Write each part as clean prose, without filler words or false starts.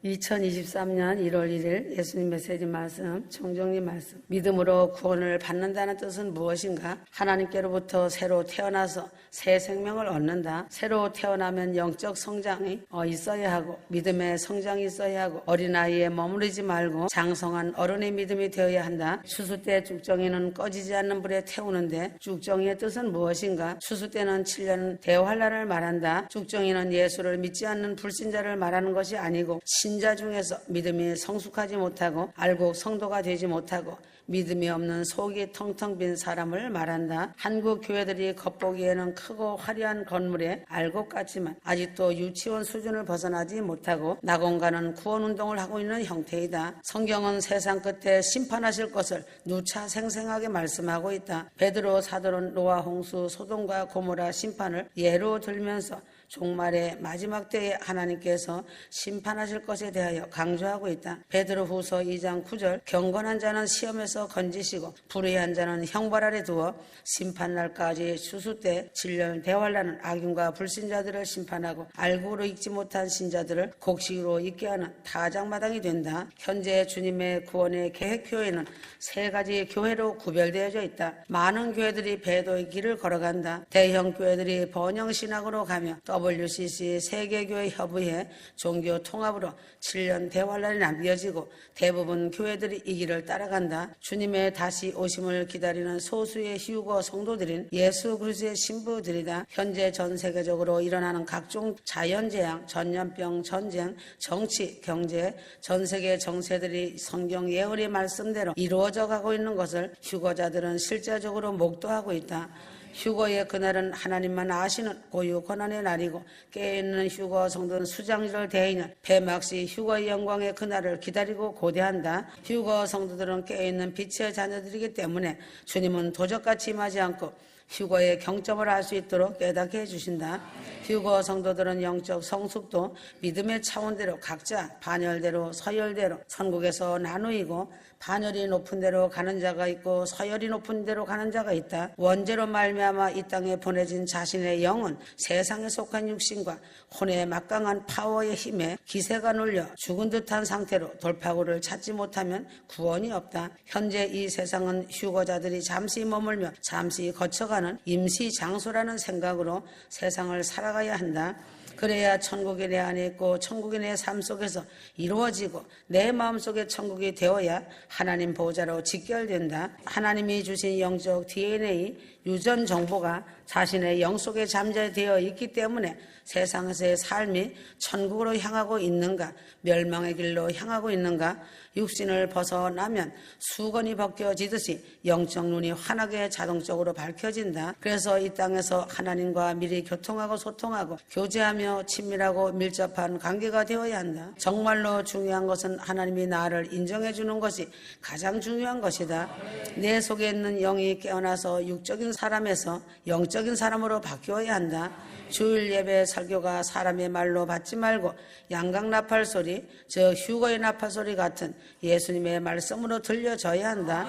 2023년 1월 1일 예수님 메시지 말씀, 청정리 말씀. 믿음으로 구원을 받는다는 뜻은 무엇인가? 하나님께로부터 새로 태어나서 새 생명을 얻는다. 새로 태어나면 영적 성장이 있어야 하고, 믿음의 성장이 있어야 하고, 어린아이에 머무르지 말고 장성한 어른의 믿음이 되어야 한다. 추수 때 쭉정이는 꺼지지 않는 불에 태우는데, 쭉정이의 뜻은 무엇인가? 추수 때는 7년 대환란을 말한다. 쭉정이는 예수를 믿지 않는 불신자를 말하는 것이 아니고, 신자 중에서 믿음이 성숙하지 못하고 알곡 성도가 되지 못하고 믿음이 없는 속이 텅텅 빈 사람을 말한다. 한국 교회들이 겉보기에는 크고 화려한 건물에 알곡 같지만 아직도 유치원 수준을 벗어나지 못하고 낙원가는 구원운동을 하고 있는 형태이다. 성경은 세상 끝에 심판하실 것을 누차 생생하게 말씀하고 있다. 베드로 사도는 노아 홍수 소돔과 고모라 심판을 예로 들면서 종말의 마지막 때에 하나님께서 심판하실 것에 대하여 강조하고 있다. 베드로후서 2장 9절 경건한 자는 시험에서 건지시고 불의한 자는 형벌 아래 두어 심판날까지 추수 때 7년 대환란은 악인과 불신자들을 심판하고 알고로 읽지 못한 신자들을 곡식으로 잊게 하는 타작마당이 된다. 현재 주님의 구원의 계획표에는 세 가지 교회로 구별되어져 있다. 많은 교회들이 배도의 길을 걸어간다. 대형 교회들이 번영신학으로 가며 WCC 세계교회 협의회 종교 통합으로 7년 대환란이 남겨지고 대부분 교회들이 이 길을 따라간다. 주님의 다시 오심을 기다리는 소수의 휴거 성도들인 예수 그리스도의 신부들이다. 현재 전 세계적으로 일어나는 각종 자연재앙, 전염병, 전쟁, 정치, 경제, 전 세계 정세들이 성경 예언의 말씀대로 이루어져 가고 있는 것을 휴거자들은 실제적으로 목도하고 있다. 휴거의 그날은 하나님만 아시는 고유 고난의 날이고 깨어있는 휴거 성도는 수장절 대인은 폐막시 휴거의 영광의 그날을 기다리고 고대한다. 휴거 성도들은 깨어있는 빛의 자녀들이기 때문에 주님은 도적같이 임하지 않고 휴거의 경점을 알 수 있도록 깨닫게 해주신다. 휴거 성도들은 영적 성숙도 믿음의 차원대로 각자 반열대로 서열대로 천국에서 나누이고 반열이 높은 데로 가는 자가 있고 서열이 높은 데로 가는 자가 있다. 원죄로 말미암아 이 땅에 보내진 자신의 영은 세상에 속한 육신과 혼의 막강한 파워의 힘에 기세가 눌려 죽은 듯한 상태로 돌파구를 찾지 못하면 구원이 없다. 현재 이 세상은 휴거자들이 잠시 머물며 잠시 거쳐가는 임시 장소라는 생각으로 세상을 살아가야 한다. 그래야 천국이 내 안에 있고 천국이 내 삶 속에서 이루어지고 내 마음속에 천국이 되어야 하나님 보호자로 직결된다. 하나님이 주신 영적 DNA, 유전 정보가 자신의 영 속에 잠재되어 있기 때문에 세상에서의 삶이 천국으로 향하고 있는가, 멸망의 길로 향하고 있는가, 육신을 벗어나면 수건이 벗겨지듯이 영적 눈이 환하게 자동적으로 밝혀진다. 그래서 이 땅에서 하나님과 미리 교통하고 소통하고 교제하며 친밀하고 밀접한 관계가 되어야 한다. 정말로 중요한 것은 하나님이 나를 인정해 주는 것이 가장 중요한 것이다. 내 속에 있는 영이 깨어나서 육적인 사람에서 영적인 사람으로 바뀌어야 한다. 주일 예배 설교가 사람의 말로 받지 말고 양각 나팔 소리, 저 휴거의 나팔 소리 같은 예수님의 말씀으로 들려져야 한다.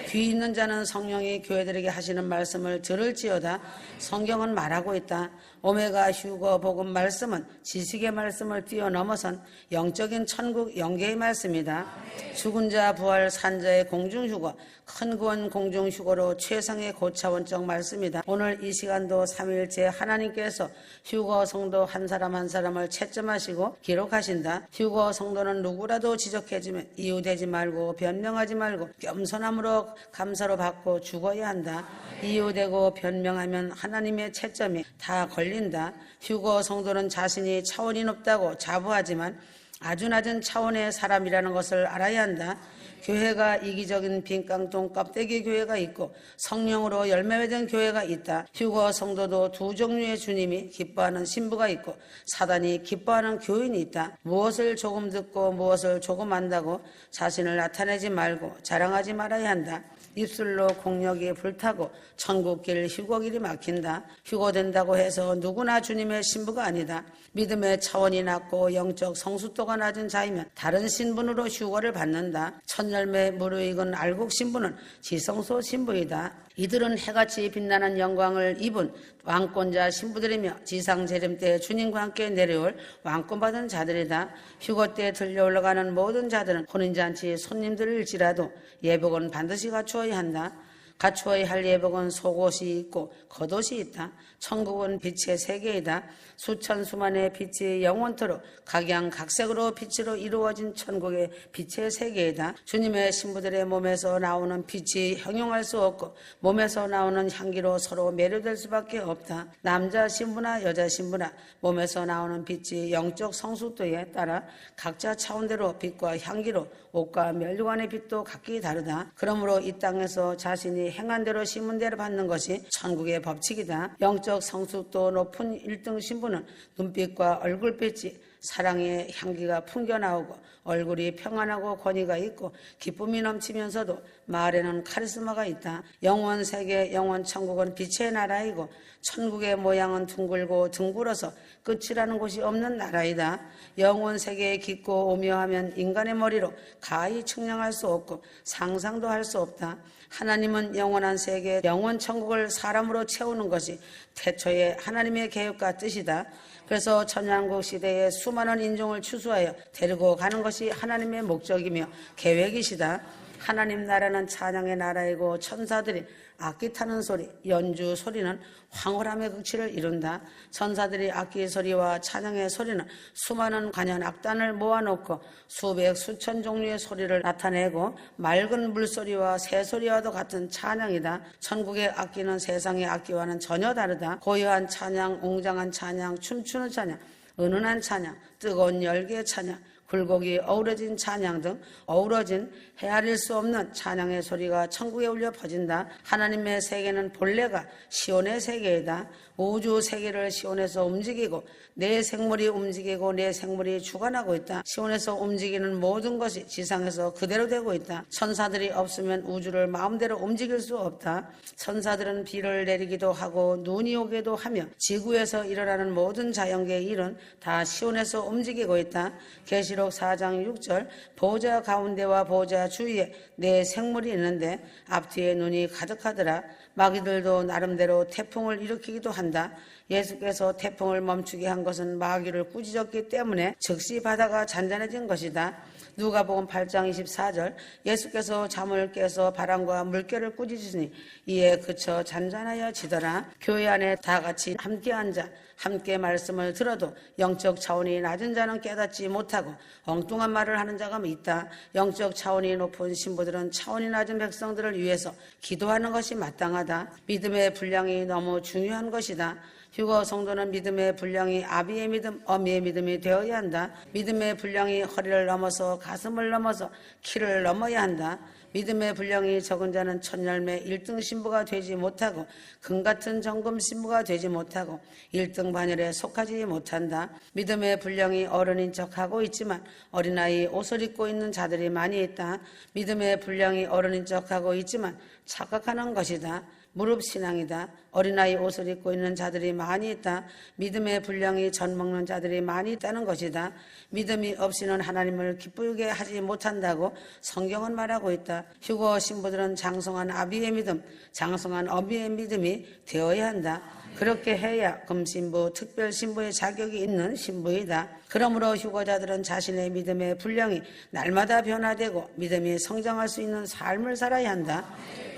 귀 있는 자는 성령이 교회들에게 하시는 말씀을 들을지어다. 성경은 말하고 있다. 오메가 휴거 복음 말씀은 지식의 말씀을 뛰어넘어선 영적인 천국 영계의 말씀이다. 죽은 자 부활 산자의 공중휴거, 큰 구원 공중휴거로 최상의 고차원적 말씀이다. 오늘 이 시간도 삼위일체 하나님께서 휴거 성도 한 사람 한 사람을 채점하시고 기록하신다. 휴거 성도는 누구라도 지적해주면 이유되지 말고 변명하지 말고 겸손함으로 감사로 받고 죽어야 한다. 이유되고 변명하면 하나님의 채점이 다 걸린다. 휴거 성도는 자신이 차원이 높다고 자부하지만 아주 낮은 차원의 사람이라는 것을 알아야 한다. 교회가 이기적인 빈깡통 껍데기 교회가 있고 성령으로 열매 맺은 교회가 있다. 휴거 성도도 두 종류의 주님이 기뻐하는 신부가 있고 사단이 기뻐하는 교인이 있다. 무엇을 조금 듣고 무엇을 조금 안다고 자신을 나타내지 말고 자랑하지 말아야 한다. 입술로 공력이 불타고 천국길 휴거길이 막힌다. 휴거된다고 해서 누구나 주님의 신부가 아니다. 믿음의 차원이 낮고 영적 성숙도가 신부가 낮은 자이면 다른 신분으로 휴거를 받는다. 첫열매 무르익은 알곡 신부는 지성소 신부이다. 이들은 해같이 빛나는 영광을 입은 왕권자 신부들이며 지상 재림 때 주님과 함께 내려올 왕권받은 자들이다. 휴거 때 들려 올라가는 모든 자들은 혼인잔치 손님들일지라도 예복은 반드시 갖추어야 한다. 갖추어야 할 예복은 속옷이 있고 겉옷이 있다. 천국은 빛의 세계이다. 수천 수만의 빛이 영원토록 각양각색으로 빛으로 이루어진 천국의 빛의 세계이다. 주님의 신부들의 몸에서 나오는 빛이 형용할 수 없고 몸에서 나오는 향기로 서로 매료될 수밖에 없다. 남자 신부나 여자 신부나 몸에서 나오는 빛이 영적 성숙도에 따라 각자 차원대로 빛과 향기로 옷과 멸류관의 빛도 각기 다르다. 그러므로 이 땅에서 자신이 행한 대로 심은 대로 받는 것이 천국의 법칙이다. 영적 성숙도 높은 1등 신부는 눈빛과 얼굴빛이 사랑의 향기가 풍겨나오고 얼굴이 평안하고 권위가 있고 기쁨이 넘치면서도 말에는 카리스마가 있다. 영원 세계 영원 천국은 빛의 나라이고 천국의 모양은 둥글고 둥글어서 끝이라는 곳이 없는 나라이다. 영원 세계에 깊고 오묘하면 인간의 머리로 가히 측량할 수 없고 상상도 할 수 없다. 하나님은 영원한 세계 영원 천국을 사람으로 채우는 것이 태초의 하나님의 계획과 뜻이다. 그래서 천년국 시대에 수많은 인종을 추수하여 데리고 가는 것이 하나님의 목적이며 계획이시다. 하나님 나라는 찬양의 나라이고 천사들이 악기 타는 소리, 연주 소리는 황홀함의 극치를 이룬다. 천사들이 악기 소리와 찬양의 소리는 수많은 관현 악단을 모아놓고 수백 수천 종류의 소리를 나타내고 맑은 물소리와 새소리와도 같은 찬양이다. 천국의 악기는 세상의 악기와는 전혀 다르다. 고요한 찬양, 웅장한 찬양, 춤추는 찬양, 은은한 찬양, 뜨거운 열기의 찬양, 굴곡이 어우러진 찬양 등 어우러진 헤아릴 수 없는 찬양의 소리가 천국에 울려 퍼진다. 하나님의 세계는 본래가 시온의 세계이다. 우주 세계를 시온에서 움직이고 내 생물이 움직이고 내 생물이 주관하고 있다. 시온에서 움직이는 모든 것이 지상에서 그대로 되고 있다. 천사들이 없으면 우주를 마음대로 움직일 수 없다. 천사들은 비를 내리기도 하고 눈이 오기도 하며 지구에서 일어나는 모든 자연계의 일은 다 시온에서 움직이고 있다. 계시록 4장 6절 보호자 가운데와 보호자 주위에 내 생물이 있는데 앞뒤에 눈이 가득하더라. 마귀들도 나름대로 태풍을 일으키기도 한다. 예수께서 태풍을 멈추게 한 것은 마귀를 꾸짖었기 때문에 즉시 바다가 잔잔해진 것이다. 누가복음 8장 24절 예수께서 잠을 깨서 바람과 물결을 꾸짖으시니 이에 그쳐 잔잔하여 지더라. 교회 안에 다 같이 함께 앉아 함께 말씀을 들어도 영적 차원이 낮은 자는 깨닫지 못하고 엉뚱한 말을 하는 자가 있다. 영적 차원이 높은 신부들은 차원이 낮은 백성들을 위해서 기도하는 것이 마땅하다. 믿음의 분량이 너무 중요한 것이다. 휴거 성도는 믿음의 분량이 아비의 믿음, 어미의 믿음이 되어야 한다. 믿음의 분량이 허리를 넘어서 가슴을 넘어서 키를 넘어야 한다. 믿음의 분량이 적은 자는 첫열매 1등 신부가 되지 못하고 금같은 정금 신부가 되지 못하고 1등 반열에 속하지 못한다. 믿음의 분량이 어른인 척하고 있지만 어린아이 옷을 입고 있는 자들이 많이 있다. 믿음의 분량이 어른인 척하고 있지만 착각하는 것이다. 무릎 신앙이다. 어린아이 옷을 입고 있는 자들이 많이 있다. 믿음의 분량이 전 먹는 자들이 많이 있다는 것이다. 믿음이 없이는 하나님을 기쁘게 하지 못한다고 성경은 말하고 있다. 휴거 신부들은 장성한 아비의 믿음, 장성한 어미의 믿음이 되어야 한다. 그렇게 해야 금신부, 특별신부의 자격이 있는 신부이다. 그러므로 휴거자들은 자신의 믿음의 분량이 날마다 변화되고 믿음이 성장할 수 있는 삶을 살아야 한다.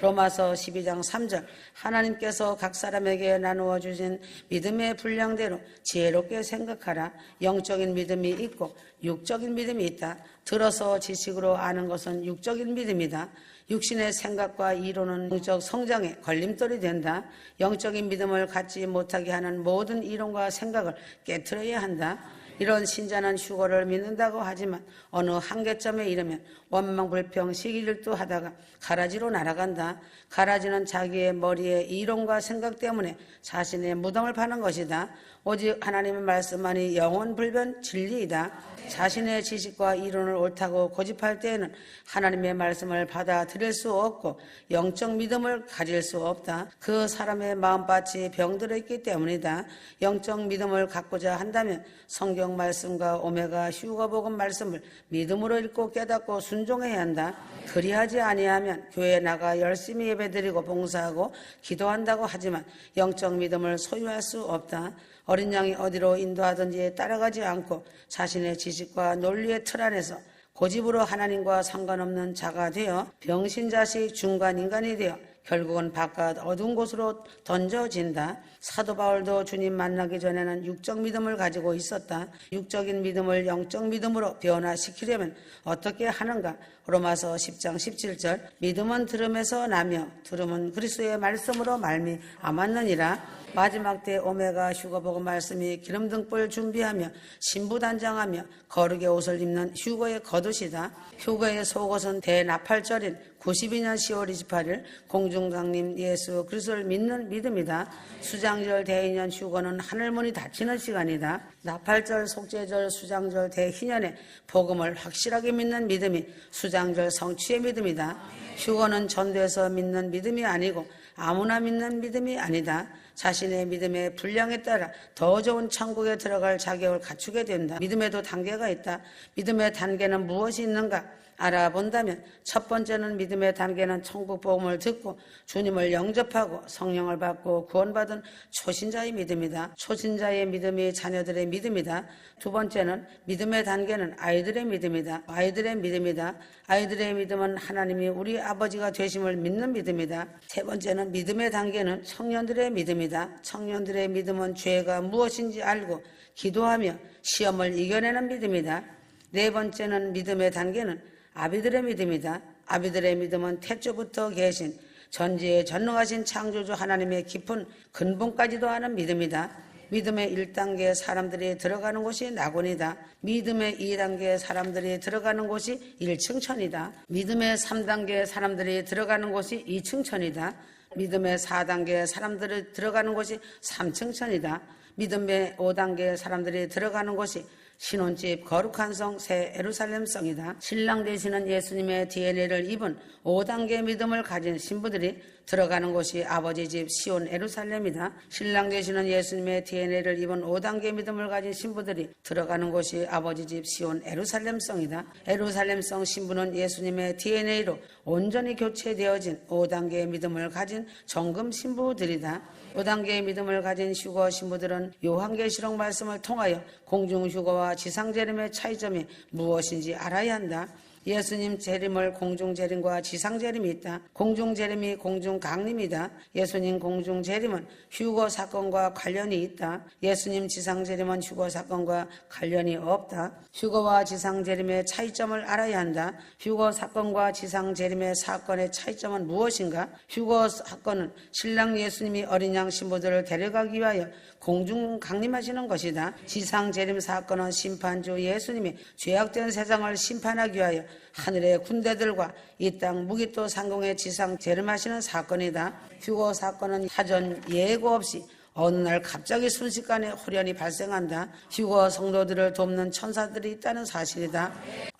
로마서 12장 3절 하나님께서 각 사람에게 나누어 주신 믿음의 분량대로 지혜롭게 생각하라. 영적인 믿음이 있고 육적인 믿음이 있다. 들어서 지식으로 아는 것은 육적인 믿음이다. 육신의 생각과 이론은 영적 성장에 걸림돌이 된다. 영적인 믿음을 갖지 못하게 하는 모든 이론과 생각을 깨트려야 한다. 이런 신자는 휴거를 믿는다고 하지만 어느 한계점에 이르면 원망불평 시기질투하다가 가라지로 날아간다. 가라지는 자기의 머리에 이론과 생각 때문에 자신의 무덤을 파는 것이다. 오직 하나님의 말씀만이 영원불변 진리이다. 자신의 지식과 이론을 옳다고 고집할 때에는 하나님의 말씀을 받아들일 수 없고 영적 믿음을 가질 수 없다. 그 사람의 마음밭이 병들어 있기 때문이다. 영적 믿음을 갖고자 한다면 성경 말씀과 오메가 휴거복음 말씀을 믿음으로 읽고 깨닫고 순종해야 한다. 그리하지 아니하면 교회에 나가 열심히 예배드리고 봉사하고 기도한다고 하지만 영적 믿음을 소유할 수 없다. 어린 양이 어디로 인도하든지 따라가지 않고 자신의 지식과 논리의 틀 안에서 고집으로 하나님과 상관없는 자가 되어 병신자식 중간인간이 되어 결국은 바깥 어두운 곳으로 던져진다. 사도 바울도 주님 만나기 전에는 육적 믿음을 가지고 있었다. 육적인 믿음을 영적 믿음으로 변화시키려면 어떻게 하는가? 로마서 10장 17절 믿음은 들음에서 나며 들음은 그리스도의 말씀으로 말미암았느니라. 마지막 때 오메가 휴거복음 말씀이 기름등불 준비하며 신부단장하며 거룩의 옷을 입는 휴거의 겉옷이다. 휴거의 속옷은 대나팔절인 92년 10월 28일 공중강림 예수 그리스도를 믿는 믿음이다. 수장절 대인년 휴거는 하늘문이 닫히는 시간이다. 나팔절, 속죄절, 수장절 대희년에 복음을 확실하게 믿는 믿음이 수장절 성취의 믿음이다. 휴거는 전도해서 믿는 믿음이 아니고 아무나 믿는 믿음이 아니다. 자신의 믿음의 분량에 따라 더 좋은 천국에 들어갈 자격을 갖추게 된다. 믿음에도 단계가 있다. 믿음의 단계는 무엇이 있는가? 알아본다면 첫 번째는 믿음의 단계는 천국 복음을 듣고 주님을 영접하고 성령을 받고 구원받은 초신자의 믿음이다. 초신자의 믿음이 자녀들의 믿음이다. 두 번째는 믿음의 단계는 아이들의 믿음이다. 아이들의 믿음이다. 아이들의 믿음은 하나님이 우리 아버지가 되심을 믿는 믿음이다. 세 번째는 믿음의 단계는 청년들의 믿음이다. 청년들의 믿음은 죄가 무엇인지 알고 기도하며 시험을 이겨내는 믿음이다. 네 번째는 믿음의 단계는 아비들의 믿음이다. 아비들의 믿음은 태초부터 계신 전지에 전능하신 창조주 하나님의 깊은 근본까지도 아는 믿음이다. 믿음의 1단계 사람들이 들어가는 곳이 낙원이다. 믿음의 2단계 사람들이 들어가는 곳이 1층천이다. 믿음의 3단계 사람들이 들어가는 곳이 2층천이다. 믿음의 4단계 사람들이 들어가는 곳이 3층천이다. 믿음의 5단계 사람들이 들어가는 곳이 신혼집 거룩한 성 새 예루살렘 성이다. 신랑 되시는 예수님의 DNA를 입은 5단계 믿음을 가진 신부들이 들어가는 곳이 아버지 집 시온 예루살렘이다. 신랑 되시는 예수님의 DNA를 입은 5단계 믿음을 가진 신부들이 들어가는 곳이 아버지 집 시온 예루살렘 성이다. 예루살렘 성 신부는 예수님의 DNA로 온전히 교체되어진 5단계의 믿음을 가진 정금 신부들이다. 5단계의 믿음을 가진 휴거 신부들은 요한계시록 말씀을 통하여 공중휴거와 지상재림의 차이점이 무엇인지 알아야 한다. 예수님 재림을 공중재림과 지상재림이 있다. 공중재림이 공중강림이다. 예수님 공중재림은 휴거 사건과 관련이 있다. 예수님 지상재림은 휴거 사건과 관련이 없다. 휴거와 지상재림의 차이점을 알아야 한다. 휴거 사건과 지상재림의 사건의 차이점은 무엇인가? 휴거 사건은 신랑 예수님이 어린 양 신부들을 데려가기 위하여 공중 강림하시는 것이다. 지상 재림 사건은 심판주 예수님이 죄악된 세상을 심판하기 위하여 하늘의 군대들과 이 땅 무기토 상공에 지상 재림하시는 사건이다. 휴거 사건은 사전 예고 없이 어느 날 갑자기 순식간에 혼연이 발생한다. 휴거 성도들을 돕는 천사들이 있다는 사실이다.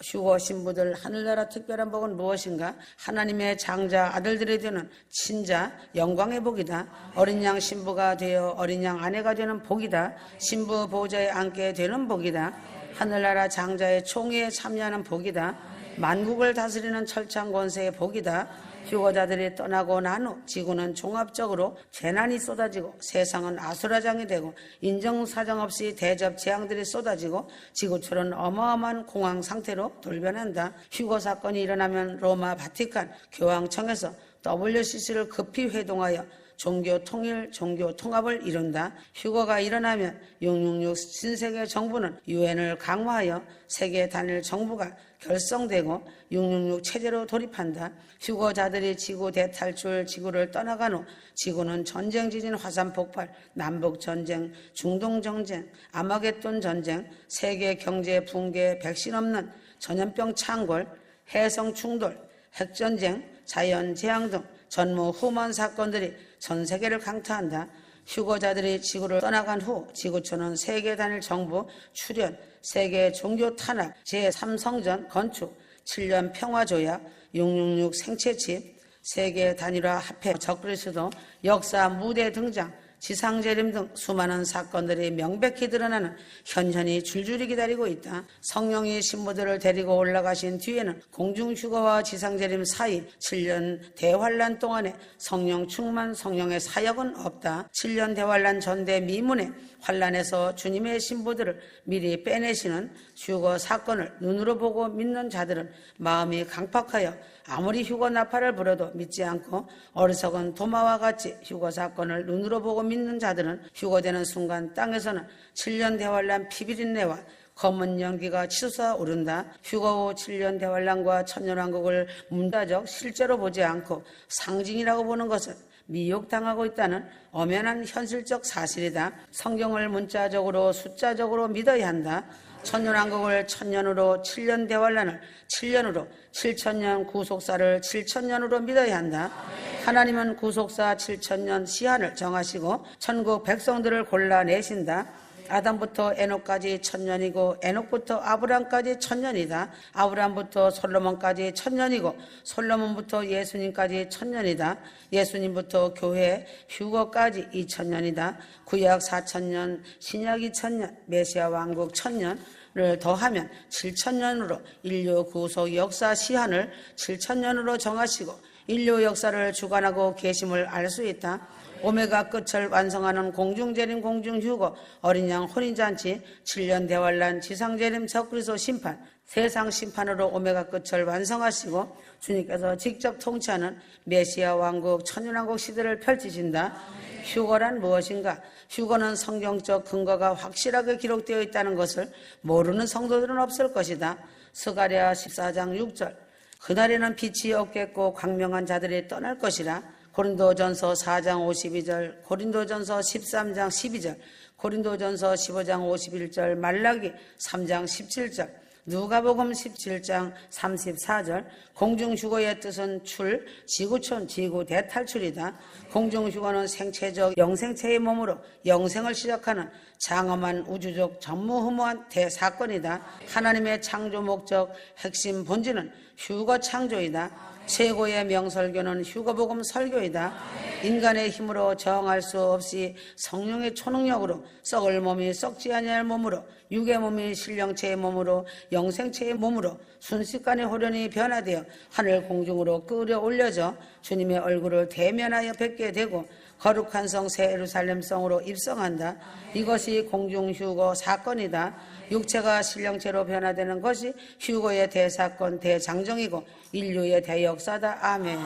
휴거 신부들 하늘나라 특별한 복은 무엇인가? 하나님의 장자 아들들이 되는 친자 영광의 복이다. 어린 양 신부가 되어 어린 양 아내가 되는 복이다. 신부 보좌에 앉게 되는 복이다. 하늘나라 장자의 총회에 참여하는 복이다. 만국을 다스리는 철창 권세의 복이다. 휴거자들이 떠나고 난 후 지구는 종합적으로 재난이 쏟아지고 세상은 아수라장이 되고 인정사정 없이 대접 재앙들이 쏟아지고 지구촌은 어마어마한 공황 상태로 돌변한다. 휴거 사건이 일어나면 로마 바티칸 교황청에서 WCC를 급히 회동하여 종교 통일, 종교 통합을 이룬다. 휴거가 일어나면 666 신세계 정부는 유엔을 강화하여 세계 단일 정부가 결성되고 666 체제로 돌입한다. 휴거자들이 지구 대탈출 지구를 떠나간 후 지구는 전쟁, 지진, 화산 폭발, 남북 전쟁, 중동 전쟁, 아마겟돈 전쟁, 세계 경제 붕괴, 백신 없는 전염병 창궐, 해성 충돌, 핵전쟁, 자연 재앙 등 전무 후만 사건들이 전 세계를 강타한다. 휴거자들이 지구를 떠나간 후 지구촌은 세계 단일 정부 출현, 세계 종교 탄압, 제3성전 건축, 7년 평화조약, 666 생채집, 세계 단일화 합해, 적그리스도, 역사 무대 등장, 지상재림 등 수많은 사건들이 명백히 드러나는 현현이 줄줄이 기다리고 있다. 성령이 신부들을 데리고 올라가신 뒤에는 공중휴거와 지상재림 사이 7년 대환란 동안에 성령 충만, 성령의 사역은 없다. 7년 대환란 전대 미문에 환란에서 주님의 신부들을 미리 빼내시는 휴거 사건을 눈으로 보고 믿는 자들은 마음이 강팍하여 아무리 휴거 나팔을 불어도 믿지 않고, 어리석은 도마와 같이 휴거 사건을 눈으로 보고 믿는 자들은 휴거되는 순간 땅에서는 7년 대환란 피비린내와 검은 연기가 치솟아 오른다. 휴거 후 7년 대환란과 천년왕국을 문화적 실제로 보지 않고 상징이라고 보는 것은 미혹당하고 있다는 엄연한 현실적 사실이다. 성경을 문자적으로 숫자적으로 믿어야 한다. 천년왕국을 1000년으로, 7년 대환란을 7년으로, 7000년 구속사를 7000년으로 믿어야 한다. 하나님은 구속사 7000년 시한을 정하시고 천국 백성들을 골라내신다. 아담부터 에녹까지 1000년이고 에녹부터 아브람까지 1000년이다. 아브람부터 솔로몬까지 1000년이고 솔로몬부터 예수님까지 1000년이다. 예수님부터 교회 휴거까지 2000년이다. 구약 4000년, 신약 2000년, 메시아 왕국 1000년을 더하면 7000년으로 인류 구속 역사 시한을 7000년으로 정하시고 인류 역사를 주관하고 계심을 알 수 있다. 오메가 끝을 완성하는 공중재림, 공중휴거, 어린 양 혼인잔치, 7년 대환란, 지상재림, 적그리스도 심판, 세상 심판으로 오메가 끝을 완성하시고 주님께서 직접 통치하는 메시아 왕국, 천년왕국 시대를 펼치신다. 휴거란 무엇인가? 휴거는 성경적 근거가 확실하게 기록되어 있다는 것을 모르는 성도들은 없을 것이다. 스가랴 14장 6절, 그날에는 빛이 없겠고 광명한 자들이 떠날 것이라. 고린도전서 4장 52절, 고린도전서 13장 12절, 고린도전서 15장 51절, 말라기 3장 17절, 누가복음 17장 34절. 공중휴거의 뜻은 출, 지구촌, 지구 대탈출이다. 공중휴거는 생체적 영생체의 몸으로 영생을 시작하는 장엄한 우주적 전무후무한 대사건이다. 하나님의 창조 목적, 핵심 본질은 휴거 창조이다. 최고의 명설교는 휴거복음 설교이다. 인간의 힘으로 저항할 수 없이 성령의 초능력으로 썩을 몸이 썩지 아니할 몸으로, 육의 몸이 신령체의 몸으로, 영생체의 몸으로 순식간에 호련히 변화되어 하늘 공중으로 끌어올려져 주님의 얼굴을 대면하여 뵙게 되고 거룩한 성 새 예루살렘 성으로 입성한다. 이것이 공중휴거 사건이다. 육체가 신령체로 변화되는 것이 휴거의 대사건, 대장정이고 인류의 대역사다. 아멘.